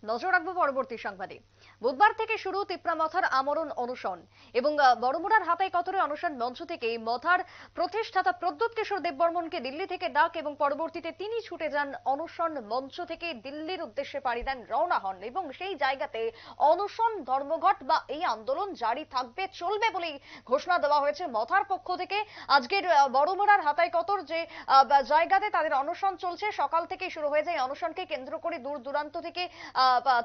নজর রাখবো পরবর্তী সংবাদে। বুধবার থেকে শুরু তিপ্রা মথার আমরণ অনশন এবং বড়মুড়ার হাতাই কতরে অনশন মঞ্চ থেকে মথার প্রতিষ্ঠাতা প্রদ্যোৎ কিশোর দেববর্মনকে দিল্লি থেকে ডাক এবং পরবর্তীতে তিনি ছুটে যান অনশন মঞ্চ থেকে দিল্লির উদ্দেশ্যে পাড়ি দেন, রওনা হন এবং সেই জায়গাতে অনশন ধর্মঘট বা এই আন্দোলন জারি থাকবে, চলবে বলেই ঘোষণা দেওয়া হয়েছে মথার পক্ষ থেকে। আজকের বড়মুড়ার হাতাই কতর যে জায়গাতে তাদের অনশন চলছে, সকাল থেকেই শুরু হয়ে যায়। অনশনকে কেন্দ্র করে দূর দূরান্ত থেকে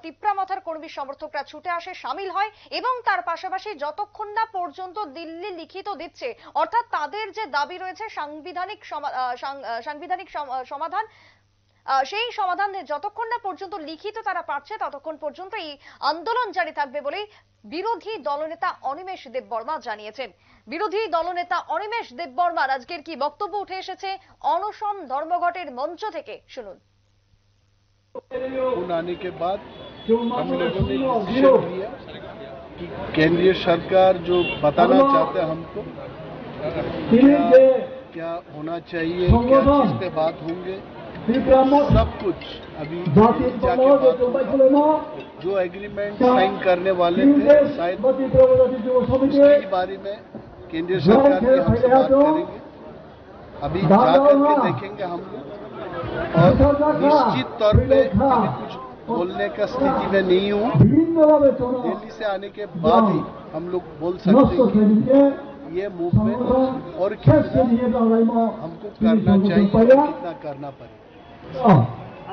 তিপ্রা মথার কর্মী সমর্থকরা ছুটে আসে, সামিল হয় এবং তার পাশাপাশি যতক্ষণ না পর্যন্ত দিল্লি লিখিত দিচ্ছে, অর্থাৎ তাদের যে দাবি রয়েছে সাংবিধানিক সমাধান, সেই সমাধান যতক্ষণ না পর্যন্ত লিখিত তারা পাচ্ছে ততক্ষণ পর্যন্ত এই আন্দোলন জারি থাকবে বলে বিরোধী দলনেতা অনিমেষ দেববর্মা জানিয়েছেন। বিরোধী দলনেতা অনিমেষ দেববর্মার আজকের কি বক্তব্য উঠে এসেছে অনশন ধর্মঘটের মঞ্চ থেকে, শুনুন। आने के बाद हम लोगों ने डिसीजन लिया कि केंद्रीय सरकार जो बताना चाहते हैं हमको क्या होना चाहिए, क्या चीज पे बात होंगे, सब कुछ अभी जाके बात होगा। जो एग्रीमेंट साइन करने वाले थे शायद उसके बारे में केंद्रीय सरकार की हमसे बात करेंगे। अभी जाकर के देखेंगे हम लोग, और निश्चित तौर पे अभी कुछ बोलने का स्थिति में नहीं हूँ। दिल्ली से आने के बाद ही हम लोग बोल सकते हैं कि ये मूवमेंट और कितना हमको करना चाहिए और कितना करना पड़ेगा।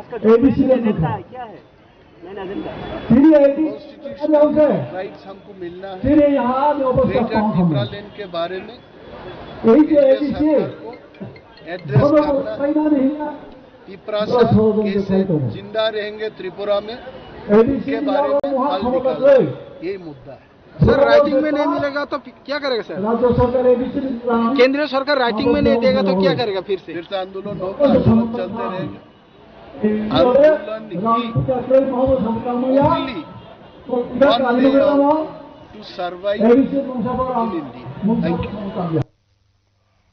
कॉन्स्टिट्यूशनल राइट्स हमको मिलना है। ग्रेटर तिप्रा लेन के बारे में सरकार को एड्रेस करना, तिप्रा कैसे जिंदा रहेंगे त्रिपुरा में, उसके बारे में हल निकालना, यही मुद्दा है। सर राइटिंग में नहीं मिलेगा तो क्या करेगा सर? केंद्रीय सरकार राइटिंग में नहीं देगा तो क्या करेगा? फिर से आंदोलन होगा, आंदोलन चलते रहेंगे। आंदोलन ही only one way to survive in India. Thank you.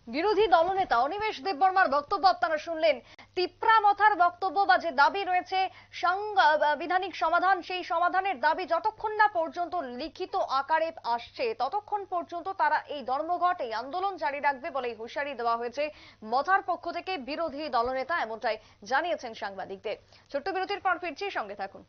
বিরোধী দলনেতা অনিমেষ দেববর্মার বক্তব্য আপনারা শুনলেন। তিপ্রা মথার বক্তব্য বা যে দাবি রয়েছে সাংবিধানিক সমাধান, সেই সমাধানের দাবি যতক্ষণ না পর্যন্ত লিখিত আকারে আসছে ততক্ষণ পর্যন্ত তারা এই ধর্মঘট, এই আন্দোলন জারি রাখবে বলে হুঁশিয়ারি দেওয়া হয়েছে মথার পক্ষ থেকে। বিরোধী দলনেতা এমনটাই জানিয়েছেন সাংবাদিকদের। ছোট্ট বিরতির পর ফিরছি, সঙ্গে থাকুন।